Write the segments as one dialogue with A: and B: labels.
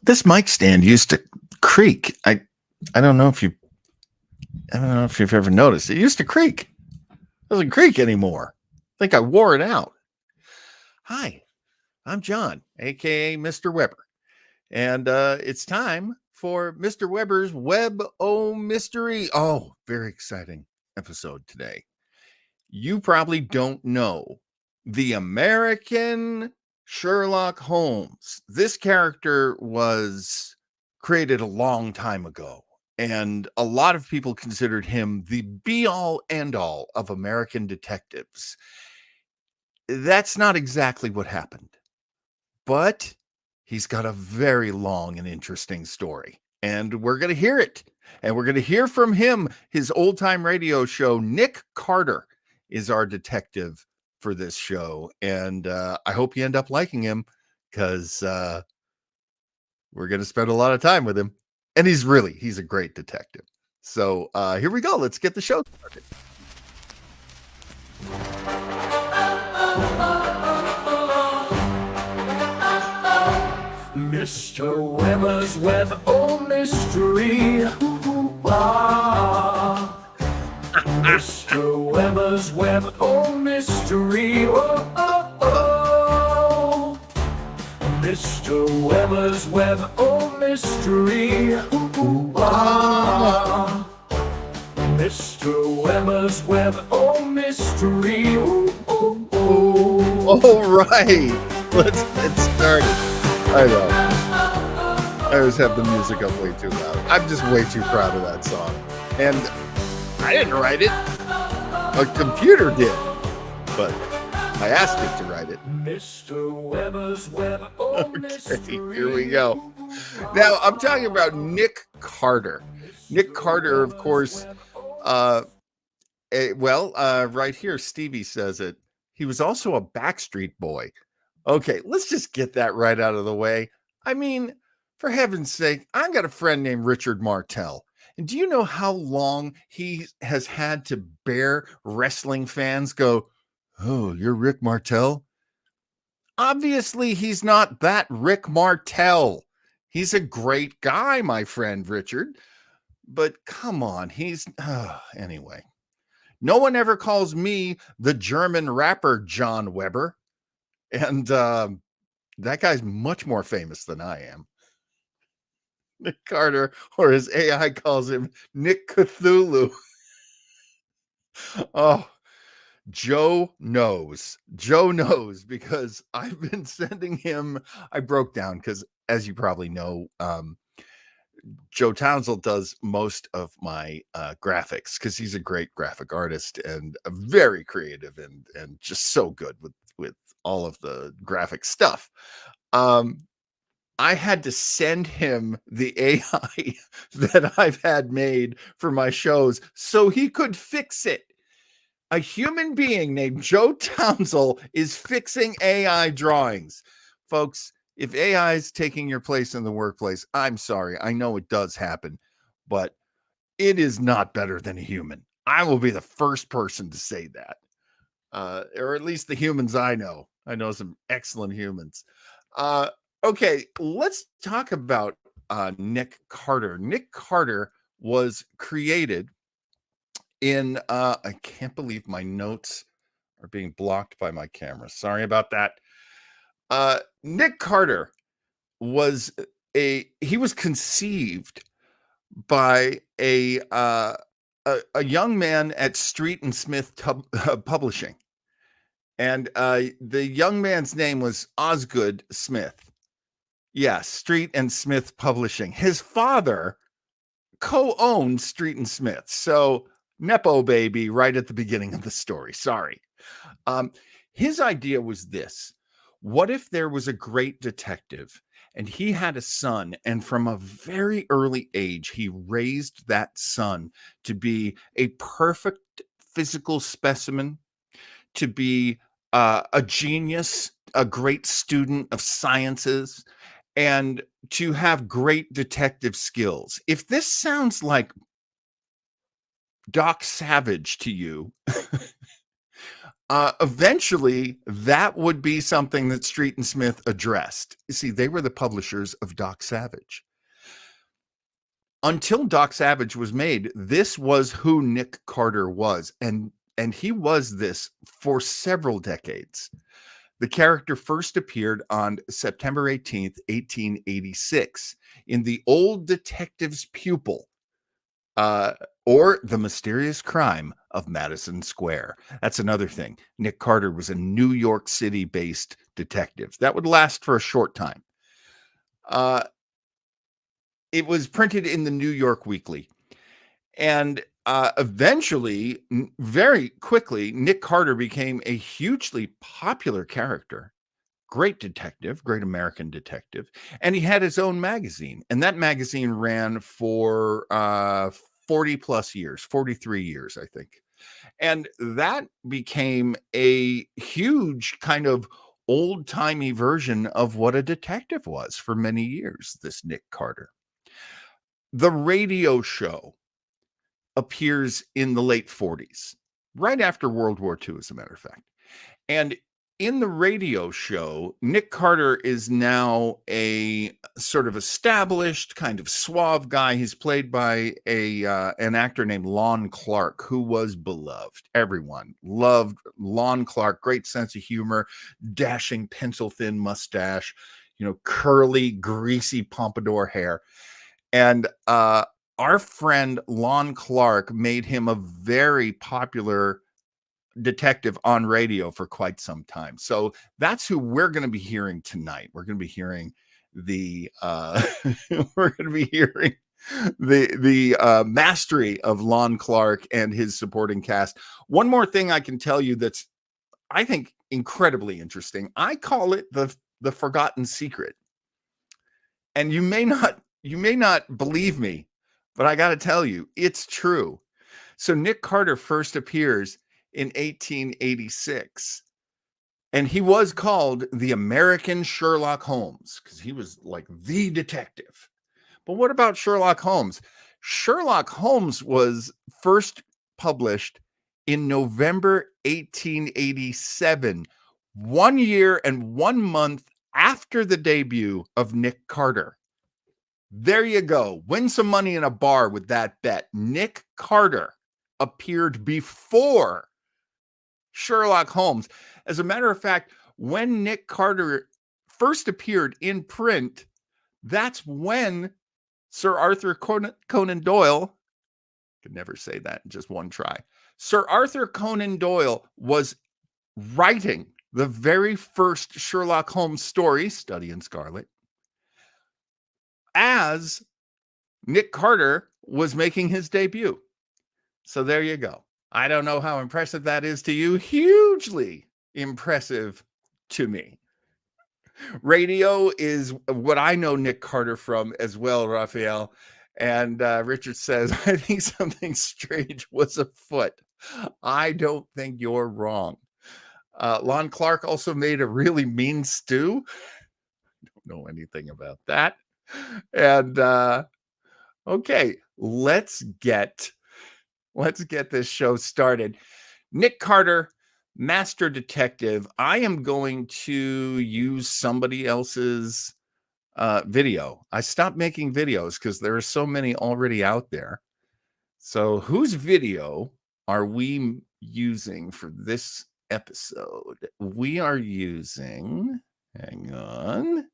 A: This mic stand used to creak. I don't know if you I don't know if you've ever noticed. It used to creak. It doesn't creak anymore. I think I wore it out. Hi, I'm John, aka Mr. Weber. And it's time for Mr. Weber's Web O Mystery. Oh, very exciting episode today. You probably don't know the American Sherlock Holmes. This character was created a long time ago, and a lot of people considered him the be all end all of American detectives. That's not exactly what happened, but he's got a very long and interesting story, and we're going to hear it. And we're going to hear from him. His old time radio show, Nick Carter, is our detective for this show. And I hope you end up liking him because we're going to spend a lot of time with him. And he's a great detective. So here we go. Let's get the show started.
B: Mr. Weber's Web O Mystery. Mr. Weber's Web O Mystery. Mr. Weber's Web O Mystery. Mr. Weber's Web O Mystery.
A: All right. Let's get started. I know. I always have the music up way too loud. I'm just way too proud of that song. And I didn't write it. A computer did. But I asked it to write it.
B: Mr. Weber's Web O Mystery.
A: Here we go. Now, I'm talking about Nick Carter. Nick Carter, of course, right here, Stevie says it. He was also a Backstreet Boy. Okay, let's just get that right out of the way. I mean, for heaven's sake, I've got a friend named Richard Martell. And do you know how long he has had to bear wrestling fans go, "Oh, you're Rick Martell?" Obviously, he's not that Rick Martell. He's a great guy, my friend Richard. But come on, anyway. No one ever calls me the German rapper John Weber. And that guy's much more famous than I am. Nick Carter, or as AI calls him, Nick Cthulhu. Oh, Joe knows. Joe knows because I've been sending him. I broke down because, as you probably know, Joe Townsend does most of my graphics because he's a great graphic artist and very creative and just so good with all of the graphic stuff. I had to send him the AI that I've had made for my shows so he could fix it. A human being named Joe Townsend is fixing AI drawings. Folks, if AI is taking your place in the workplace, I'm sorry. I know it does happen, but it is not better than a human. I will be the first person to say that. Or at least the humans I know. I know some excellent humans. Okay, let's talk about Nick Carter. Nick Carter was created in I can't believe my notes are being blocked by my camera. Sorry about that. Nick Carter was he was conceived by a young man at Street and Smith Publishing. And the young man's name was Osgood Smith. Yeah, Street and Smith Publishing. His father co-owned Street and Smith. So Nepo baby right at the beginning of the story. Sorry. His idea was this. What if there was a great detective and he had a son, and from a very early age, he raised that son to be a perfect physical specimen, to be a genius, a great student of sciences, and to have great detective skills. If this sounds like Doc Savage to you, Eventually, that would be something that Street and Smith addressed. You see, they were the publishers of Doc Savage. Until Doc Savage was made, this was who Nick Carter was, and he was this for several decades. The character first appeared on September 18th, 1886, in The Old Detective's Pupil, uh, or The Mysterious Crime of Madison Square. That's another thing. Nick Carter was a New York City-based detective. That would last for a short time. It was printed in the New York Weekly. And eventually, very quickly, Nick Carter became a hugely popular character. Great detective, great American detective. And he had his own magazine. And that magazine ran for 40 plus years, 43 years, I think. And that became a huge kind of old timey version of what a detective was for many years, this Nick Carter. The radio show appears in the late 40s, right after World War II, as a matter of fact. And in the radio show, Nick Carter is now a sort of established, kind of suave guy. He's played by an actor named Lon Clark, who was beloved. Everyone loved Lon Clark. Great sense of humor, dashing pencil-thin mustache, curly, greasy pompadour hair. And our friend Lon Clark made him a very popular detective on radio for quite some time. So that's who we're going to be hearing tonight. We're going to be hearing the we're going to be hearing the mastery of Lon Clark and his supporting cast. One more thing I can tell you that's, I think, incredibly interesting. I call it the forgotten secret. And you may not believe me, but I got to tell you, it's true. So Nick Carter first appears in 1886, and he was called the American Sherlock Holmes because he was like the detective. But what about Sherlock Holmes? Sherlock Holmes was first published in November 1887, 1 year and 1 month after the debut of Nick Carter. There you go. Win some money in a bar with that bet. Nick Carter appeared before Sherlock Holmes. As a matter of fact, when Nick Carter first appeared in print, that's when Sir Arthur Conan Doyle, could never say that in just one try. Sir Arthur Conan Doyle was writing the very first Sherlock Holmes story, Study in Scarlet, as Nick Carter was making his debut. So there you go. I don't know how impressive that is to you. Hugely impressive to me. Radio is what I know Nick Carter from as well, Raphael. And Richard says, I think something strange was afoot. I don't think you're wrong. Lon Clark also made a really mean stew. Don't know anything about that. And okay, let's get this show started. Nick Carter, Master Detective. I am going to use somebody else's video. I stopped making videos because there are so many already out there. So whose video are we using for this episode? We are using, hang on.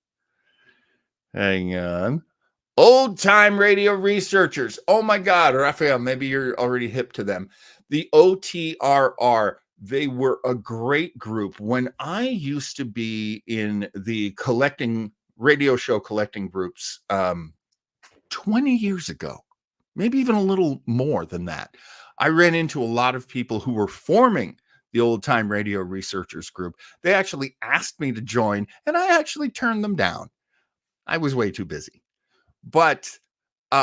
A: Old time radio researchers. Oh my God, Raphael, maybe you're already hip to them. The OTRR, they were a great group. When I used to be in the radio show collecting groups 20 years ago, maybe even a little more than that, I ran into a lot of people who were forming the old time radio researchers group. They actually asked me to join, and I actually turned them down. I was way too busy. But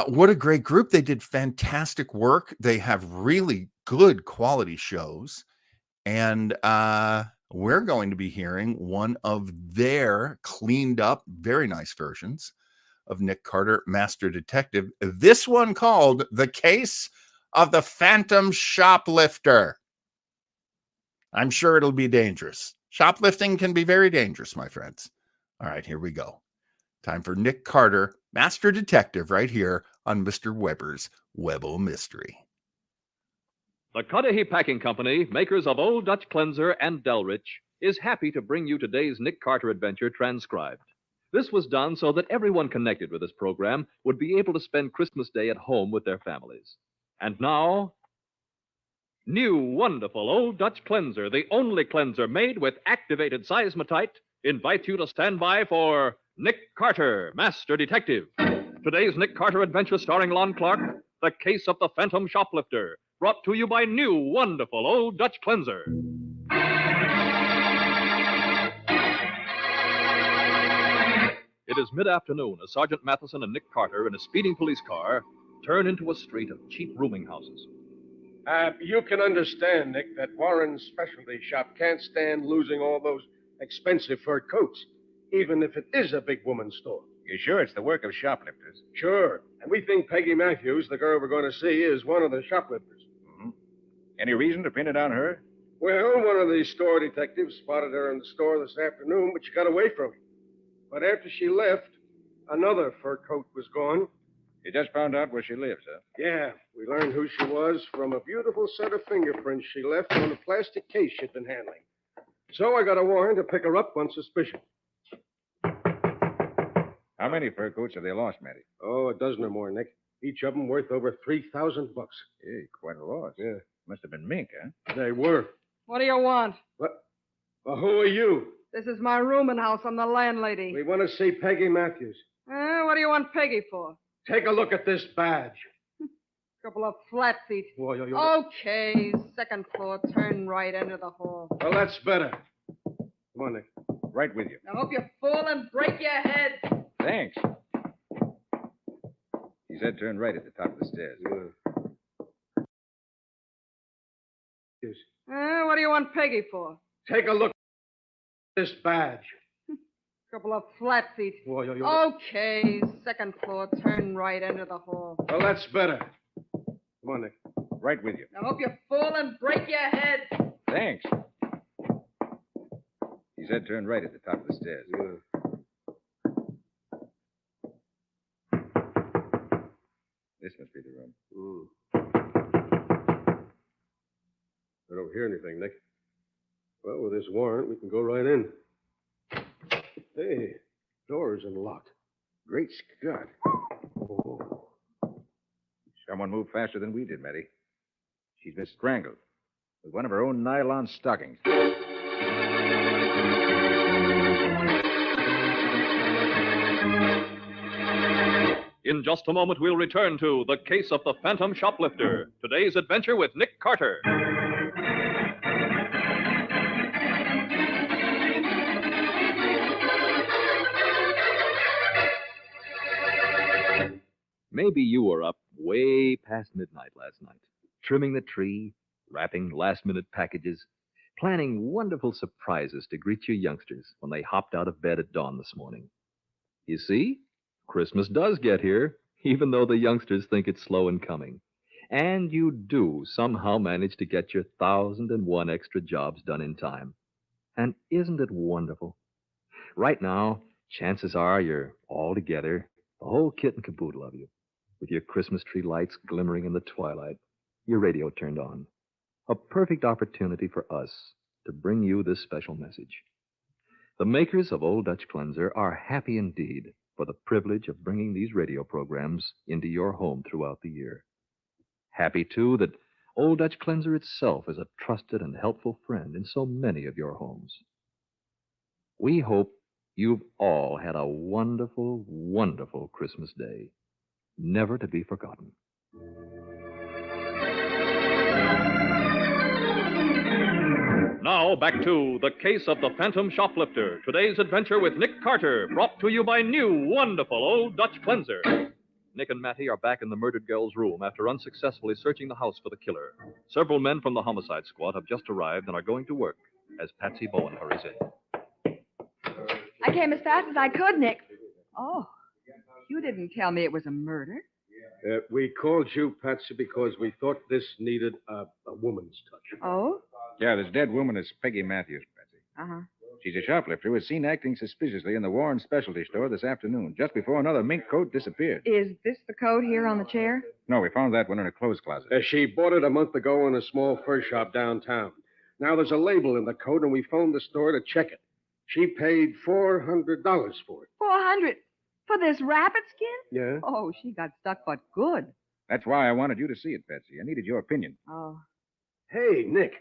A: what a great group. They did fantastic work. They have really good quality shows. And we're going to be hearing one of their cleaned up, very nice versions of Nick Carter, Master Detective. This one called The Case of the Phantom Shoplifter. I'm sure it'll be dangerous. Shoplifting can be very dangerous, my friends. All right, here we go. Time for Nick Carter, Master Detective, right here on Mr. Weber's Webbo Mystery.
C: The Cudahy Packing Company, makers of Old Dutch Cleanser and Delrich, is happy to bring you today's Nick Carter adventure transcribed. This was done so that everyone connected with this program would be able to spend Christmas Day at home with their families. And now, new wonderful Old Dutch Cleanser, the only cleanser made with activated seismotite, invites you to stand by for Nick Carter, Master Detective. Today's Nick Carter adventure starring Lon Clark, The Case of the Phantom Shoplifter, brought to you by new wonderful Old Dutch Cleanser. It is mid-afternoon as Sergeant Matheson and Nick Carter in a speeding police car turn into a street of cheap rooming houses.
D: You can understand, Nick, that Warren's specialty shop can't stand losing all those expensive fur coats, even if it is a big woman's store.
E: You sure it's the work of shoplifters?
D: Sure. And we think Peggy Matthews, the girl we're going to see, is one of the shoplifters.
E: Mm-hmm. Any reason to pin it on her?
D: Well, one of the store detectives spotted her in the store this afternoon, but she got away from him. But after she left, another fur coat was gone.
E: You just found out where she lives, huh?
D: Yeah, we learned who she was from a beautiful set of fingerprints she left on a plastic case she'd been handling. So I got a warrant to pick her up on suspicion.
E: How many fur coats have they lost, Matty?
D: Oh, a dozen or more, Nick. Each of them worth over $3,000.
E: Hey, quite a loss.
D: Yeah.
E: Must have been mink, huh?
D: They were.
F: What do you want?
D: What? Well, who are you?
F: This is my rooming house. I'm the landlady.
D: We want to see Peggy Matthews.
F: What do you want Peggy for?
D: Take a look at this badge.
F: Couple of flat feet.
D: Well,
F: Okay, second floor, turn right, enter the hall.
D: Well, that's better. Come on, Nick.
E: Right with you.
F: I hope you fall and break your head.
E: Thanks. He said turn right at the top of the stairs.
D: Yes.
F: What do you want Peggy for?
D: Take a look at this badge.
F: Couple of flat feet.
D: Well,
F: Okay, second floor, turn right, enter the hall.
D: Well, that's better. Come on, Nick.
E: Right with you.
F: I hope you fall and break your head.
E: Thanks. He said turn right at the top of the stairs. This must be the room.
D: I don't hear anything, Nick. Well, with this warrant, we can go right in. Hey, door isn't locked.
E: Great Scott.
D: Oh.
E: Someone moved faster than we did, Matty. She's been strangled with one of her own nylon stockings.
C: In just a moment, we'll return to The Case of the Phantom Shoplifter. Today's adventure with Nick Carter. Maybe you were up way past midnight last night, trimming the tree, wrapping last-minute packages, planning wonderful surprises to greet your youngsters when they hopped out of bed at dawn this morning. You see, Christmas does get here, even though the youngsters think it's slow in coming. And you do somehow manage to get your 1,001 extra jobs done in time. And isn't it wonderful? Right now, chances are you're all together, the whole kit and caboodle of you, with your Christmas tree lights glimmering in the twilight, your radio turned on. A perfect opportunity for us to bring you this special message. The makers of Old Dutch Cleanser are happy indeed for the privilege of bringing these radio programs into your home throughout the year. Happy, too, that Old Dutch Cleanser itself is a trusted and helpful friend in so many of your homes. We hope you've all had a wonderful, wonderful Christmas Day, never to be forgotten. Now, back to The Case of the Phantom Shoplifter. Today's adventure with Nick Carter, brought to you by new, wonderful Old Dutch Cleanser. Nick and Mattie are back in the murdered girl's room after unsuccessfully searching the house for the killer. Several men from the homicide squad have just arrived and are going to work as Patsy Bowen hurries in.
G: I came as fast as I could, Nick. Oh, you didn't tell me it was a murder.
D: We called you, Patsy, because we thought this needed a woman's touch.
G: Oh?
E: Yeah, this dead woman is Peggy Matthews, Patsy.
G: Uh-huh.
E: She's a shoplifter who was seen acting suspiciously in the Warren specialty store this afternoon, just before another mink coat disappeared.
G: Is this the coat here on the chair?
E: No, we found that one in a clothes closet.
D: She bought it a month ago in a small fur shop downtown. Now there's a label in the coat, and we phoned the store to check it. She paid $400 for it.
G: 400 for this rabbit skin?
D: Yeah?
G: Oh, she got stuck but good.
E: That's why I wanted you to see it, Patsy. I needed your opinion.
G: Oh.
D: Hey, Nick.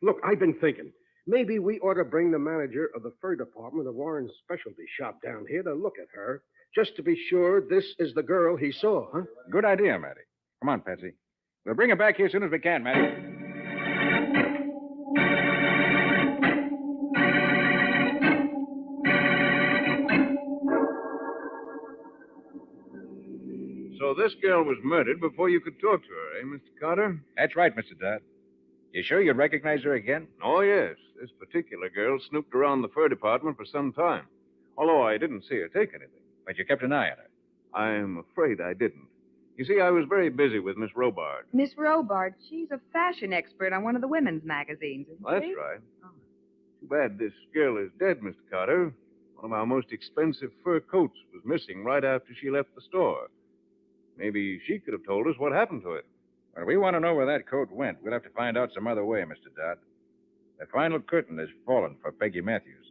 D: Look, I've been thinking. Maybe we ought to bring the manager of the fur department of Warren's specialty shop down here to look at her, just to be sure this is the girl he saw, huh?
E: Good idea, Matty. Come on, Patsy. We'll bring her back here as soon as we can, Matty.
H: So this girl was murdered before you could talk to her, eh, Mr. Carter?
E: That's right, Mr. Dodd. You sure you'd recognize her again?
H: Oh, yes. This particular girl snooped around the fur department for some time. Although I didn't see her take anything.
E: But you kept an eye on her.
H: I'm afraid I didn't. You see, I was very busy with Miss Robard.
G: Miss Robard, she's a fashion expert on one of the women's magazines, isn't
H: That's
G: she?
H: right.
G: Oh.
H: Too bad this girl is dead, Mr. Carter. One of our most expensive fur coats was missing right after she left the store. Maybe she could have told us what happened to it.
E: Well, we want to know where that coat went. We'll have to find out some other way, Mr. Dodd. The final curtain has fallen for Peggy Matthews.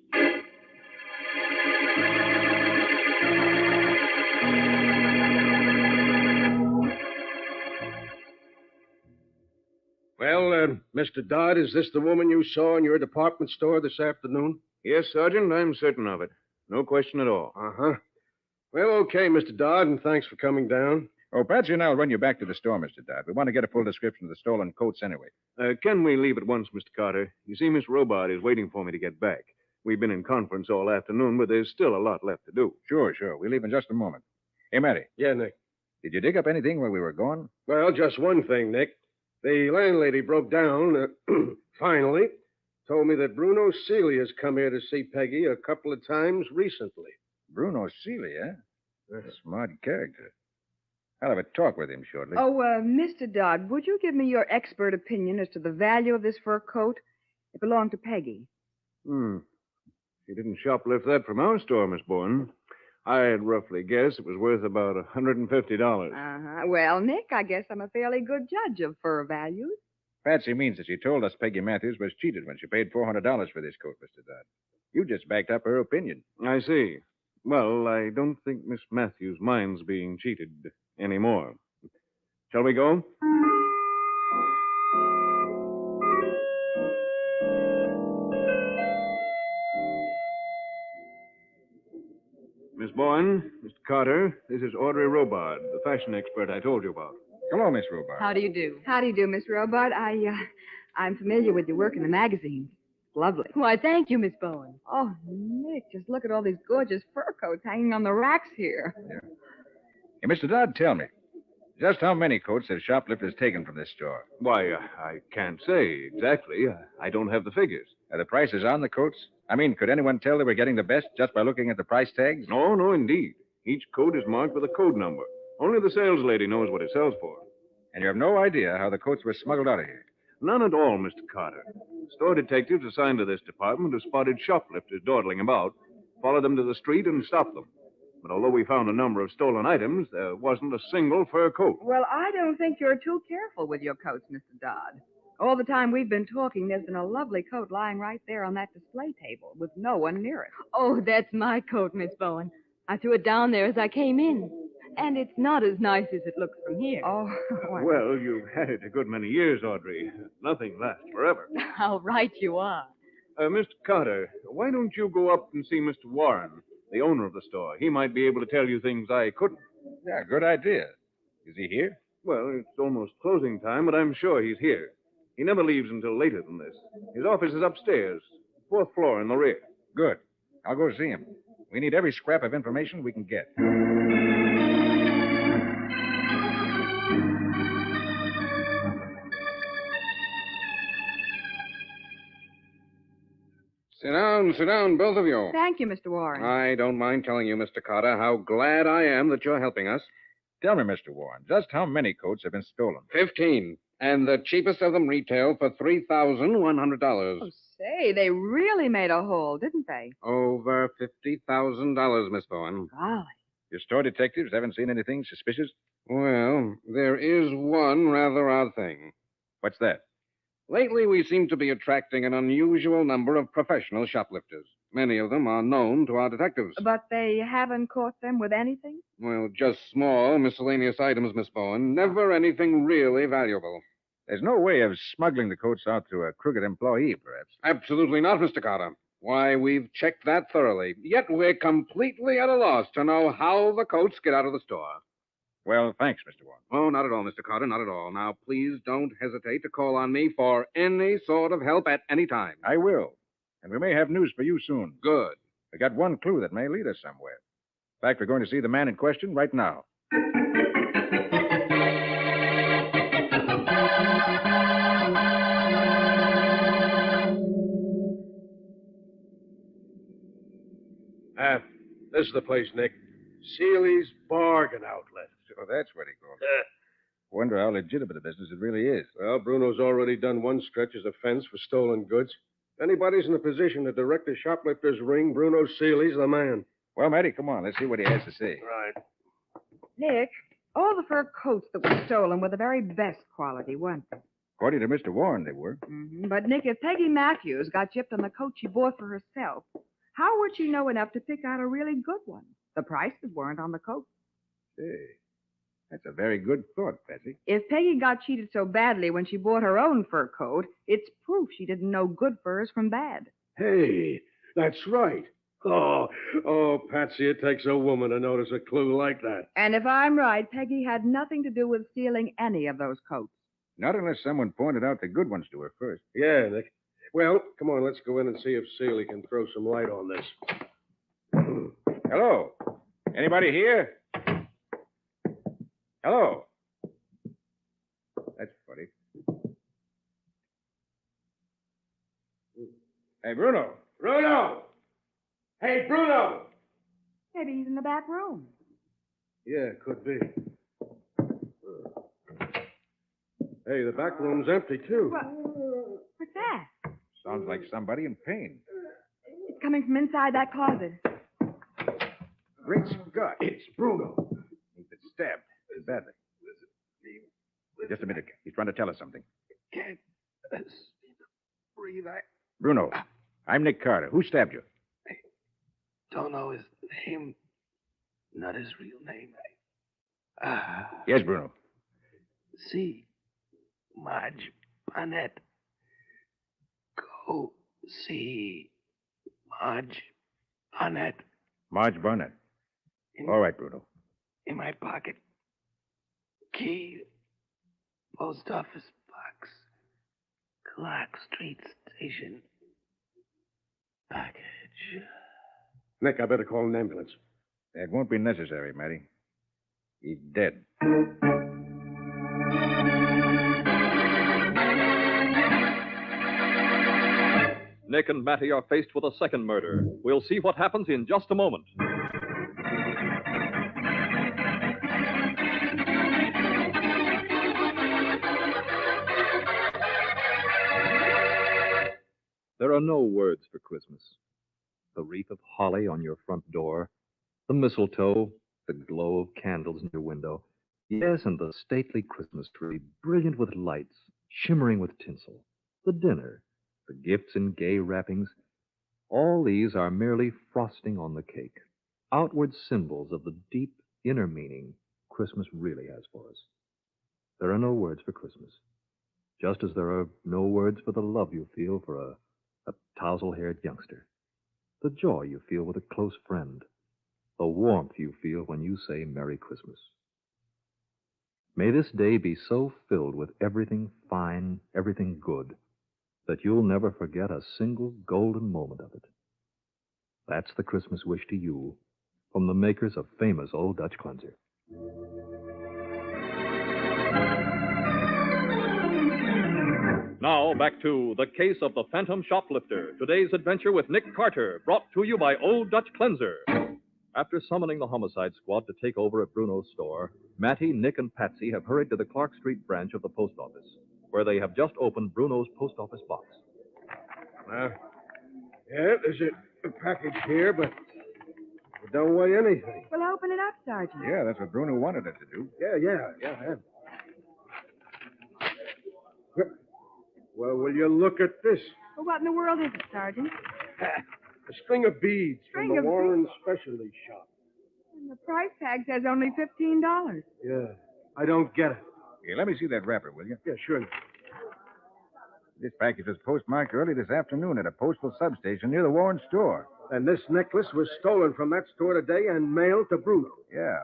D: Well, Mr. Dodd, is this the woman you saw in your department store this afternoon?
H: Yes, Sergeant, I'm certain of it. No question at all.
D: Uh-huh. Well, okay, Mr. Dodd, and thanks for coming down.
E: Oh, Patsy and I'll run you back to the store, Mr. Dodd. We want to get a full description of the stolen coats anyway.
H: Can we leave at once, Mr. Carter? You see, Miss Robard is waiting for me to get back. We've been in conference all afternoon, but there's still a lot left to do.
E: Sure. We'll leave in just a moment. Hey, Matty,
D: Yeah, Nick.
E: did you dig up anything while we were gone?
D: Well, just one thing, Nick. The landlady broke down, finally, told me that Bruno Seeley has come here to see Peggy a couple of times recently.
E: Bruno Seeley, eh? Smart character. I'll have a talk with him shortly.
G: Oh, Mr. Dodd, would you give me your expert opinion as to the value of this fur coat? It belonged to Peggy.
H: She didn't shoplift that from our store, Miss Bourne. I'd roughly guess it was worth about $150.
G: Uh-huh. Well, Nick, I guess I'm a fairly good judge of fur values.
E: Patsy means that she told us Peggy Matthews was cheated when she paid $400 for this coat, Mr. Dodd. You just backed up her opinion.
H: I see. Well, I don't think Miss Matthews minds being cheated anymore. Shall we go? Miss Bourne, Mr. Carter, this is Audrey Robard, the fashion expert I told you about.
E: Hello, Miss Robart.
F: How do you do?
G: How do you do, Miss Robard? I'm familiar with your work in the magazines. Lovely.
F: Why, thank you, Miss Bowen.
G: Oh, Nick, just look at all these gorgeous fur coats hanging on the racks here.
E: Hey, Mr. Dodd, tell me, just how many coats have shoplifters taken from this store?
H: Why, I can't say exactly. I don't have the figures.
E: Are the prices on the coats? I mean, could anyone tell they were getting the best just by looking at the price tags?
H: No, indeed. Each coat is marked with a code number. Only the sales lady knows what it sells for.
E: And you have no idea how the coats were smuggled out of here?
H: None at all, Mr. Carter. Store detectives assigned to this department have spotted shoplifters dawdling about, followed them to the street, and stopped them. But although we found a number of stolen items, there wasn't a single fur coat.
G: Well, I don't think you're too careful with your coats, Mr. Dodd. All the time we've been talking, there's been a lovely coat lying right there on that display table with no one near it.
F: Oh, that's my coat, Miss Bowen. I threw it down there as I came in. And it's not as nice as it looks from here.
G: Oh,
H: Well, you've had it a good many years, Audrey. Nothing lasts forever.
F: How right you are.
H: Mr. Carter, why don't you go up and see Mr. Warren, the owner of the store? He might be able to tell you things I couldn't.
E: Yeah, good idea. Is he here?
H: Well, it's almost closing time, but I'm sure he's here. He never leaves until later than this. His office is upstairs, fourth floor in the rear.
E: Good. I'll go see him. We need every scrap of information we can get.
I: Sit down, both of you.
G: thank you, Mr. Warren.
I: I don't mind telling you, Mr. Carter, how glad I am that you're helping us.
E: Tell me, Mr. Warren, just how many coats have been stolen?
I: 15. And the cheapest of them retail for $3,100.
G: Oh, say, they really made a haul, didn't they?
I: Over $50,000, Miss Bowen.
G: Golly.
E: Your store detectives haven't seen anything suspicious?
I: Well, there is one rather odd thing.
E: What's that?
I: Lately, we seem to be attracting an unusual number of professional shoplifters. Many of them are known to our detectives.
G: But they haven't caught them with anything?
I: Well, just small, miscellaneous items, Miss Bowen. Never anything really valuable.
E: There's no way of smuggling the coats out to a crooked employee, perhaps.
I: Absolutely not, Mr. Carter. Why, we've checked that thoroughly. Yet we're completely at a loss to know how the coats get out of the store.
E: Well, thanks, Mr. Warren.
I: Oh, not at all, Mr. Carter, not at all. Now, please don't hesitate to call on me for any sort of help at any time.
E: I will. And we may have news for you soon.
I: Good.
E: We got one clue that may lead us somewhere. In fact, we're going to see the man in question right now.
D: This is the place, Nick. Seeley's Bargain Outlet.
E: So that's what he called it. Wonder how legitimate a business it really is.
D: Well, Bruno's already done one stretch as a fence for stolen goods. If anybody's in a position to direct a shoplifter's ring, Bruno Seeley's the man.
E: Well, Matty, come on. Let's see what he has to say.
D: Right.
G: Nick, all the fur coats that were stolen were the very best quality, weren't they?
E: According to Mr. Warren, they were.
G: Mm-hmm. But, Nick, if Peggy Matthews got gypped on the coat she bought for herself, how would she know enough to pick out a really good one? The prices weren't on the coat.
E: Say, that's a very good thought, Patsy.
G: If Peggy got cheated so badly when she bought her own fur coat, it's proof she didn't know good furs from bad.
D: Hey, that's right. Oh, Patsy, it takes a woman to notice a clue like that.
G: And if I'm right, Peggy had nothing to do with stealing any of those coats.
E: Not unless someone pointed out the good ones to her first.
D: Yeah, Nick. Well, come on, let's go in and see if Seeley can throw some light on this.
E: Hello? Anybody here? Hello? That's funny. Hey, Bruno.
D: Bruno! Hey, Bruno!
G: Maybe he's in the back room.
D: Yeah, could be. Hey, the back room's empty, too.
G: What's that?
E: Sounds like somebody in pain.
G: It's coming from inside that closet.
E: Great Scott.
D: It's Bruno.
E: He's been stabbed badly. Just a minute. He's trying to tell us something.
D: Can't breathe. I
E: Bruno, I'm Nick Carter. Who stabbed you?
D: don't know his name. Not his real name.
E: Yes, Bruno.
D: See, Marge Barnett. Go see Marge Barnett
E: Marge Barnett. All right, Bruno.
D: in my pocket. Key, post office box, Clark Street Station. Package. Nick, I better call an ambulance.
E: That won't be necessary, Matty. He's dead.
J: Nick and Matty are faced with a second murder. We'll see what happens in just a moment. There are no words for Christmas. The wreath of holly on your front door, the mistletoe, the glow of candles in your window. Yes, and the stately Christmas tree, brilliant with lights, shimmering with tinsel. The dinner, the gifts in gay wrappings. All these are merely frosting on the cake, outward symbols of the deep inner meaning Christmas really has for us. There are no words for Christmas, just as there are no words for the love you feel for a tousle-haired youngster, the joy you feel with a close friend, the warmth you feel when you say Merry Christmas. May this day be so filled with everything fine, everything good, that you'll never forget a single golden moment of it. That's the Christmas wish to you from the makers of famous Old Dutch Cleanser. Now, back to The Case of the Phantom Shoplifter, today's adventure with Nick Carter, brought to you by Old Dutch Cleanser. After summoning the homicide squad to take over at Bruno's store, Mattie, Nick, and Patsy have hurried to the Clark Street branch of the post office, where they have just opened Bruno's post office box.
D: Yeah, there's a package here, but it don't weigh anything.
G: Well, open it up, Sergeant.
E: Yeah, that's what Bruno wanted us to do.
D: Yeah. Well, will you look at this?
G: Well, what in the world is it, Sergeant?
D: A string of beads
G: String
D: from the
G: of
D: Warren Specialty Shop.
G: And the price tag says only $15.
D: Yeah, I don't get it.
E: Here, let me see that wrapper, will you?
D: Yeah, sure.
E: This package was postmarked early this afternoon at a postal substation near the Warren store.
D: And this necklace was stolen from that store today and mailed to Bruno.
E: Yeah,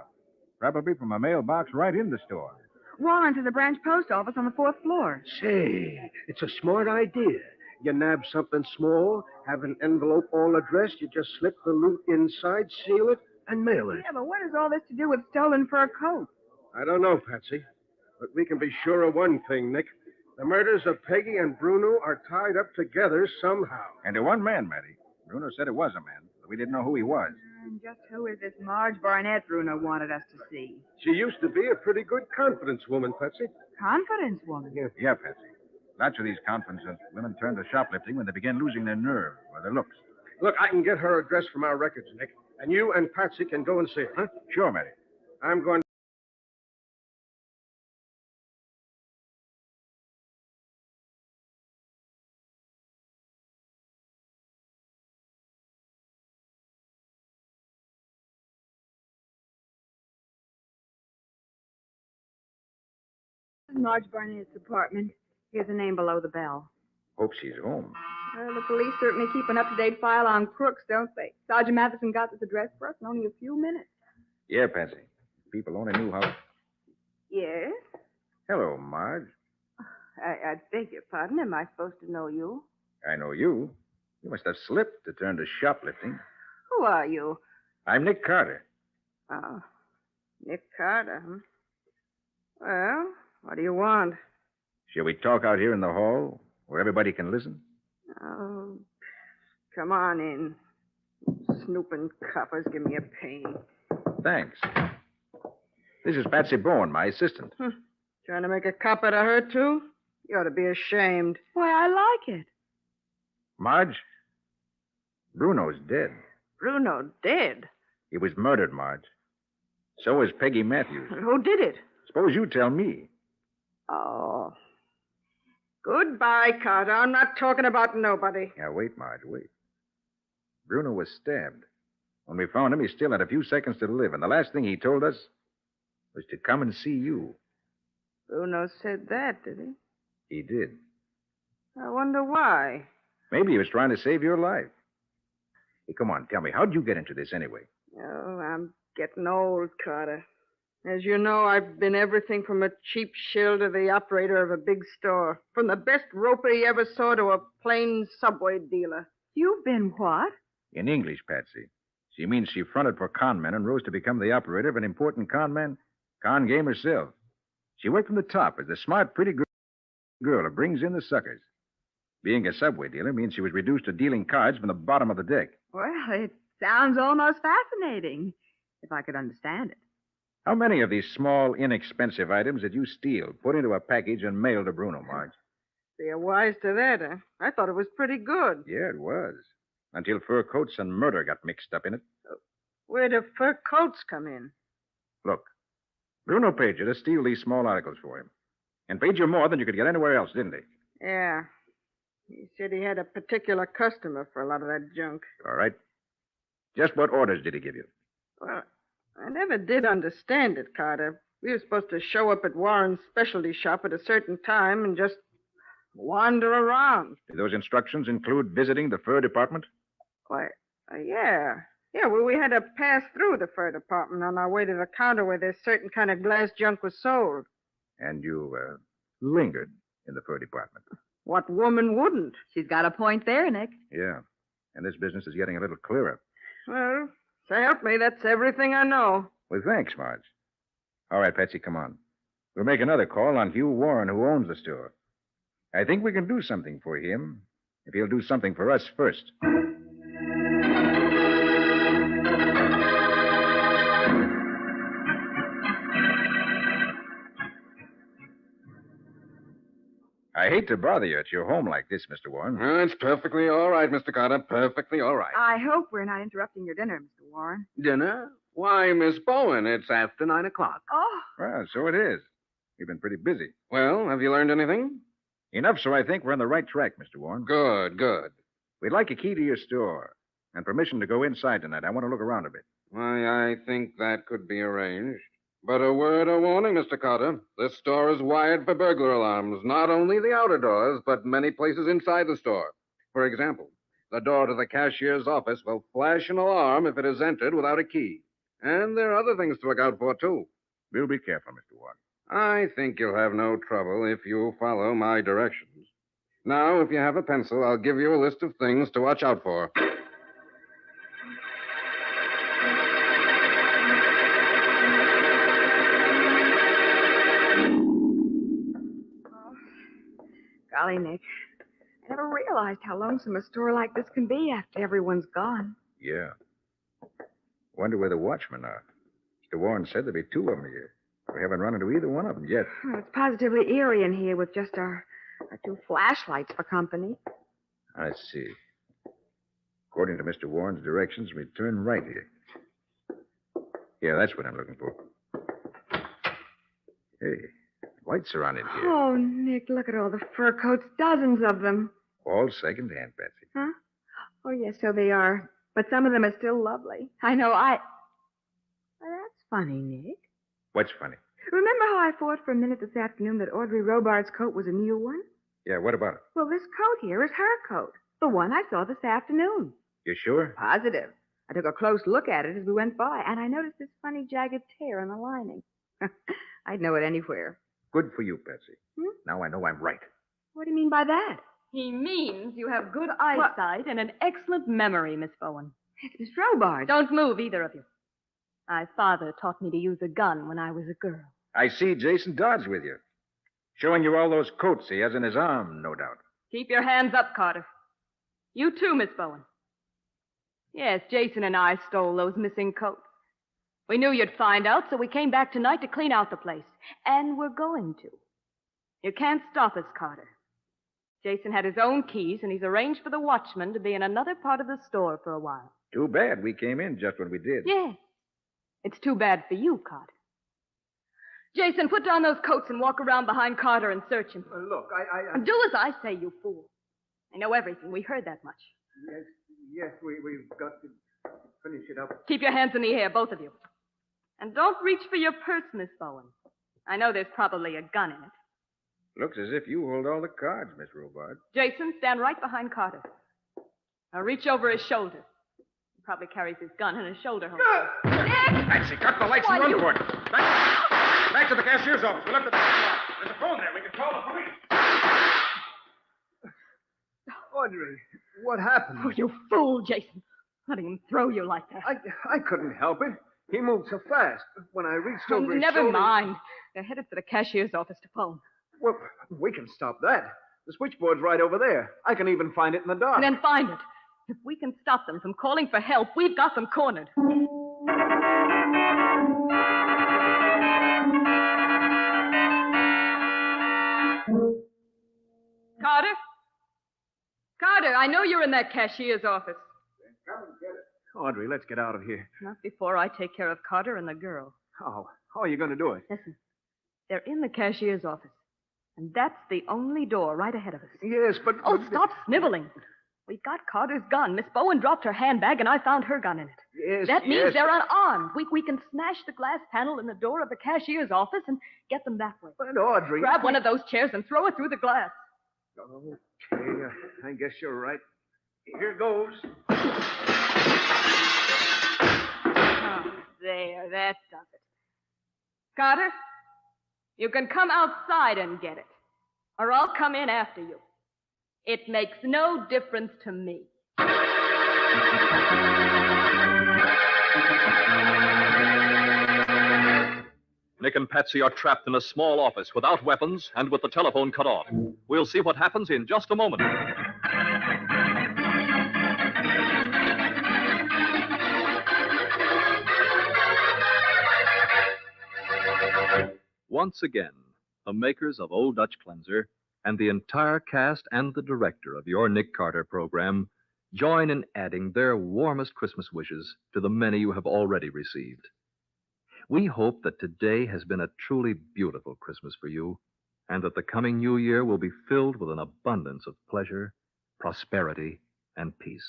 E: probably from a mailbox right in the store.
G: Warren to the branch post office on the 4th floor.
D: Say, it's a smart idea. You nab something small, have an envelope all addressed, you just slip the loot inside, seal it, and mail it.
G: Yeah, but what has all this to do with stolen fur coat?
D: I don't know, Patsy. But we can be sure of one thing, Nick. The murders of Peggy and Bruno are tied up together somehow.
E: And to one man, Matty. Bruno said it was a man, but we didn't know who he was.
G: And just who is this Marge Barnett Bruno wanted us to see?
D: She used to be a pretty good confidence woman, Patsy.
G: Confidence woman?
E: Yeah, Patsy. Lots of these confidence women turn to shoplifting when they begin losing their nerve or their looks.
D: Look, I can get her address from our records, Nick. And you and Patsy can go and see her, huh?
E: Sure, Matty.
D: I'm going
G: Marge Barnett's apartment. Here's a name below the bell.
E: Hope she's home.
G: Well, the police certainly keep an up-to-date file on crooks, don't they? Sergeant Matheson got this address for us in only a few minutes.
E: Yeah, Patsy. People only knew how.
K: Yes?
E: Hello, Marge.
K: I beg your pardon. Am I supposed to know you?
E: I know you. You must have slipped to turn to shoplifting.
K: Who are you?
E: I'm Nick Carter.
K: Oh, Nick Carter, huh? Well, what do you want?
E: Shall we talk out here in the hall where everybody can listen?
K: Oh, come on in. Snooping coppers give me a pain.
E: Thanks. This is Patsy Bowen, my assistant.
K: Trying to make a cop out of her, too? You ought to be ashamed.
G: Why, I like it.
E: Marge, Bruno's dead.
K: Bruno dead?
E: He was murdered, Marge. So was Peggy Matthews.
K: Who did it?
E: Suppose you tell me.
K: Oh. Goodbye, Carter. I'm not talking about nobody.
E: Now, wait, Marge, wait. Bruno was stabbed. When we found him, he still had a few seconds to live, and the last thing he told us was to come and see you.
K: Bruno said that, did he?
E: He did.
K: I wonder why.
E: Maybe he was trying to save your life. Hey, come on, tell me, how'd you get into this anyway?
K: Oh, I'm getting old, Carter. As you know, I've been everything from a cheap shill to the operator of a big store. From the best roper you ever saw to a plain subway dealer.
G: You've been what?
E: In English, Patsy. She means she fronted for con men and rose to become the operator of an important con game herself. She worked from the top as the smart, pretty girl who brings in the suckers. Being a subway dealer means she was reduced to dealing cards from the bottom of the deck.
G: Well, it sounds almost fascinating, if I could understand it.
E: How many of these small, inexpensive items did you steal, put into a package, and mail to Bruno, Marge?
K: So you're wise to that, huh? I thought it was pretty good.
E: Yeah, it was. Until fur coats and murder got mixed up in it.
K: Where do fur coats come in?
E: Look, Bruno paid you to steal these small articles for him. And paid you more than you could get anywhere else, didn't he?
K: Yeah. He said he had a particular customer for a lot of that junk.
E: All right. Just what orders did he give you?
K: Well, I never did understand it, Carter. We were supposed to show up at Warren's specialty shop at a certain time and just wander around.
E: Did those instructions include visiting the fur department?
K: Why, yeah. Yeah, well, we had to pass through the fur department on our way to the counter where this certain kind of glass junk was sold.
E: And you, lingered in the fur department.
K: What woman wouldn't?
G: She's got a point there, Nick.
E: Yeah. And this business is getting a little clearer.
K: Well, so help me, that's everything I know.
E: Well, thanks, Marge. All right, Patsy, come on. We'll make another call on Hugh Warren, who owns the store. I think we can do something for him if he'll do something for us first. I hate to bother you at your home like this, Mr. Warren.
I: It's perfectly all right, Mr. Carter. Perfectly all right.
G: I hope we're not interrupting your dinner, Mr. Warren.
I: Dinner? Why, Miss Bowen, it's after 9 o'clock.
G: Oh,
E: Well, so it is. We've been pretty busy.
I: Well, have you learned anything?
E: Enough so I think we're on the right track, Mr. Warren.
I: Good, good.
E: We'd like a key to your store and permission to go inside tonight. I want to look around a bit.
I: Why, I think that could be arranged. But a word of warning, Mr. Carter. This store is wired for burglar alarms, not only the outer doors, but many places inside the store. For example, the door to the cashier's office will flash an alarm if it is entered without a key. And there are other things to look out for, too.
E: We'll be careful, Mr. Warren.
I: I think you'll have no trouble if you follow my directions. Now, if you have a pencil, I'll give you a list of things to watch out for.
G: golly, Nick. I never realized how lonesome a store like this can be after everyone's gone.
E: Yeah. Wonder where the watchmen are. Mr. Warren said there'd be 2 of them here. We haven't run into either one of them yet.
G: Oh, it's positively eerie in here with just our 2 flashlights for company.
E: I see. According to Mr. Warren's directions, we turn right here. Yeah, that's what I'm looking for. Hey, lights are on in here.
G: Oh, Nick, look at all the fur coats, dozens of them.
E: All second-hand, Patsy.
G: Huh? Oh, yes, so they are. But some of them are still lovely. I know, Well, that's funny, Nick.
E: What's funny?
G: Remember how I thought for a minute this afternoon that Audrey Robart's coat was a new one?
E: Yeah, what about it?
G: Well, this coat here is her coat. The one I saw this afternoon.
E: You sure?
G: Positive. I took a close look at it as we went by, and I noticed this funny jagged tear in the lining. I'd know it anywhere.
E: Good for you, Patsy.
G: Hmm?
E: Now I know I'm right.
G: What do you mean by that?
F: He means you have good eyesight and an excellent memory, Miss Bowen.
G: It's Miss Robart.
F: Don't move, either of you. My father taught me to use a gun when I was a girl.
E: I see Jason Dodd's with you. Showing you all those coats he has in his arm, no doubt.
F: Keep your hands up, Carter. You too, Miss Bowen. Yes, Jason and I stole those missing coats. We knew you'd find out, so we came back tonight to clean out the place. And we're going to. You can't stop us, Carter. Jason had his own keys, and he's arranged for the watchman to be in another part of the store for a while.
E: Too bad we came in just when we did.
F: Yes. It's too bad for you, Carter. Jason, put down those coats and walk around behind Carter and search him.
D: Look,
F: And do as I say, you fool. I know everything. We heard that much.
D: Yes, we've got to finish it up.
F: Keep your hands in the air, both of you. And don't reach for your purse, Miss Bowen. I know there's probably a gun in it.
E: Looks as if you hold all the cards, Miss Robart.
F: Jason, stand right behind Carter. Now reach over his shoulder. He probably carries his gun in his shoulder holster.
E: Patsy, cut the lights and run for it. Back to the cashier's office. We left the door. There's a phone there. We can call the police.
D: Audrey, what happened?
F: Oh, you fool, Jason. Letting him throw you like that.
D: I couldn't help it. He moved so fast. When I reached over his
F: Never
D: shoulder...
F: mind. They're headed for the cashier's office to phone.
D: Well, we can stop that. The switchboard's right over there. I can even find it in the dark.
F: And then find it. If we can stop them from calling for help, we've got them cornered. Carter? Carter, I know you're in that cashier's office.
D: Come and get it. Audrey, let's get out of here.
F: Not before I take care of Carter and the girl.
D: How are you going to do it?
F: Listen, they're in the cashier's office. And that's the only door right ahead of us.
D: Yes, but...
F: Oh, stop sniveling. We've got Carter's gun. Miss Bowen dropped her handbag, and I found her gun in it.
D: Yes,
F: That means
D: yes.
F: they're unarmed. We can smash the glass panel in the door of the cashier's office and get them that way.
D: But, Audrey...
F: Grab one of those chairs and throw it through the glass.
D: Okay, I guess you're right. Here goes.
F: Oh, there, that does it. Carter, you can come outside and get it, or I'll come in after you. It makes no difference to me.
J: Nick and Patsy are trapped in a small office without weapons and with the telephone cut off. We'll see what happens in just a moment. Once again, the makers of Old Dutch Cleanser and the entire cast and the director of your Nick Carter program join in adding their warmest Christmas wishes to the many you have already received. We hope that today has been a truly beautiful Christmas for you, and that the coming new year will be filled with an abundance of pleasure, prosperity, and peace.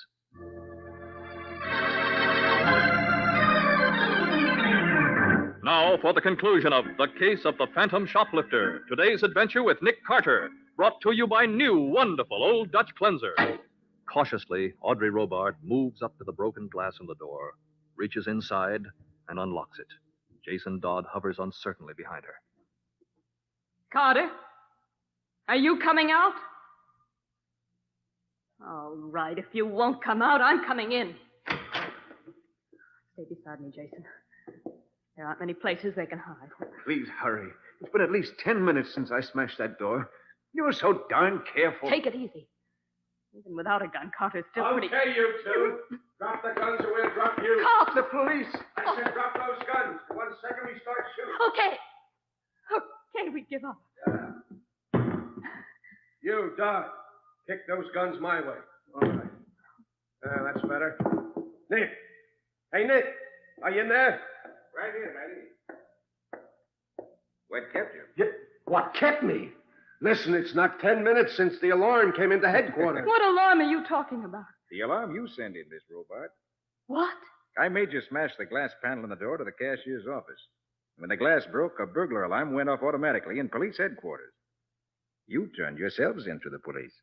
J: Now for the conclusion of The Case of the Phantom Shoplifter, today's adventure with Nick Carter, brought to you by new, wonderful Old Dutch Cleanser. Cautiously, Audrey Robart moves up to the broken glass in the door, reaches inside, and unlocks it. Jason Dodd hovers uncertainly behind her.
F: Carter, are you coming out? All right, if you won't come out, I'm coming in. Stay beside me, Jason. There aren't many places they can hide.
H: Please hurry. It's been at least 10 minutes since I smashed that door. You were so darn careful.
F: Take it easy. Even without a gun, Carter's still pretty...
D: Okay, you two. Drop the guns or we'll drop you.
F: Carl!
D: The police. I said drop those guns. 1 second we start shooting.
F: Okay. Okay, we give up.
D: You, Dodd, kick those guns my way. All right. That's better. Nick. Hey, Nick. Are you in there?
E: Right here, Matty. What kept you?
D: What kept me? Listen, it's not 10 minutes since the alarm came into headquarters.
F: What alarm are you talking about?
E: The alarm you sent in, Miss Robart.
F: What?
E: I made you smash the glass panel in the door to the cashier's office. When the glass broke, a burglar alarm went off automatically in police headquarters. You turned yourselves into the police.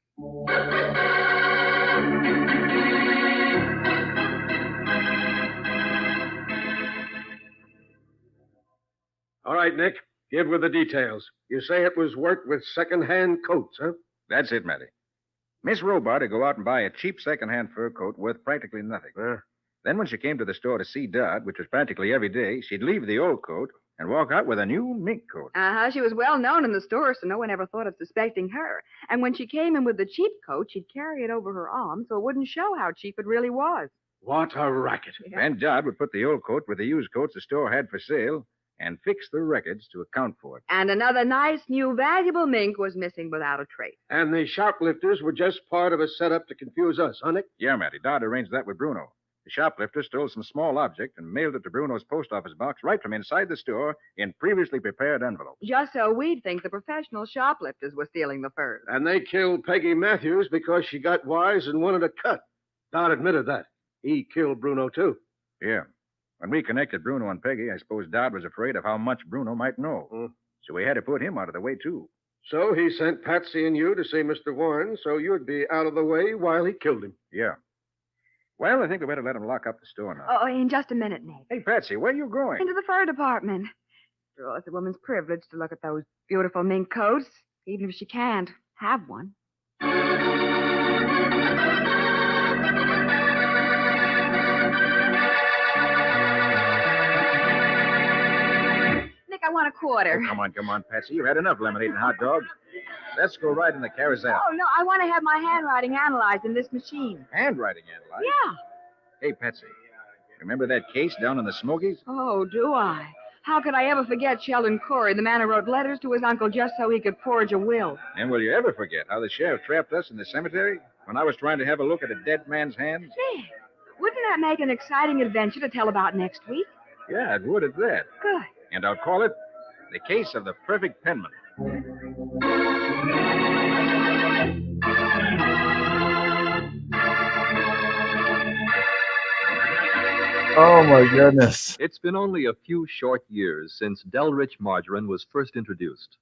D: All right, Nick. Give her the details. You say it was work with second-hand coats, huh?
E: That's it, Matty. Miss Robart would go out and buy a cheap second-hand fur coat worth practically nothing. Then when she came to the store to see Dodd, which was practically every day, she'd leave the old coat and walk out with a new mink coat.
G: She was well known in the store, so no one ever thought of suspecting her. And when she came in with the cheap coat, she'd carry it over her arm so it wouldn't show how cheap it really was.
D: What a racket.
G: Yeah.
E: And Dodd would put the old coat with the used coats the store had for sale and fix the records to account for it.
G: And another nice, new, valuable mink was missing without a trace.
D: And the shoplifters were just part of a setup to confuse us, huh, Nick?
E: Yeah, Matty. Dodd arranged that with Bruno. The shoplifter stole some small object and mailed it to Bruno's post office box right from inside the store in previously prepared envelopes.
G: Just so we'd think the professional shoplifters were stealing the furs.
D: And they killed Peggy Matthews because she got wise and wanted a cut. Dodd admitted that. He killed Bruno, too.
E: Yeah. When we connected Bruno and Peggy, I suppose Dodd was afraid of how much Bruno might know. So we had to put him out of the way, too.
D: So he sent Patsy and you to see Mr. Warren so you'd be out of the way while he killed him.
E: Yeah. Well, I think we better let him lock up the store now.
G: Oh, in just a minute, Nick.
E: Hey, Patsy, where are you going?
G: Into the fur department. After all, it's a woman's privilege to look at those beautiful mink coats, even if she can't have one. Nick, I want a quarter.
E: Oh, come on, Patsy. You've had enough lemonade and hot dogs. Let's go ride in the carousel.
G: Oh, no, I want to have my handwriting analyzed in this machine.
E: Handwriting analyzed?
G: Yeah.
E: Hey, Patsy, remember that case down in the Smokies?
G: Oh, do I? How could I ever forget Sheldon Corey, the man who wrote letters to his uncle just so he could forge a will?
E: And will you ever forget how the sheriff trapped us in the cemetery when I was trying to have a look at a dead man's hands?
G: Nick, wouldn't that make an exciting adventure to tell about next week?
E: Yeah, it would at that.
G: Good.
E: And I'll call it The Case of the Perfect Penman.
A: Oh, my goodness.
J: It's been only a few short years since Delrich margarine was first introduced.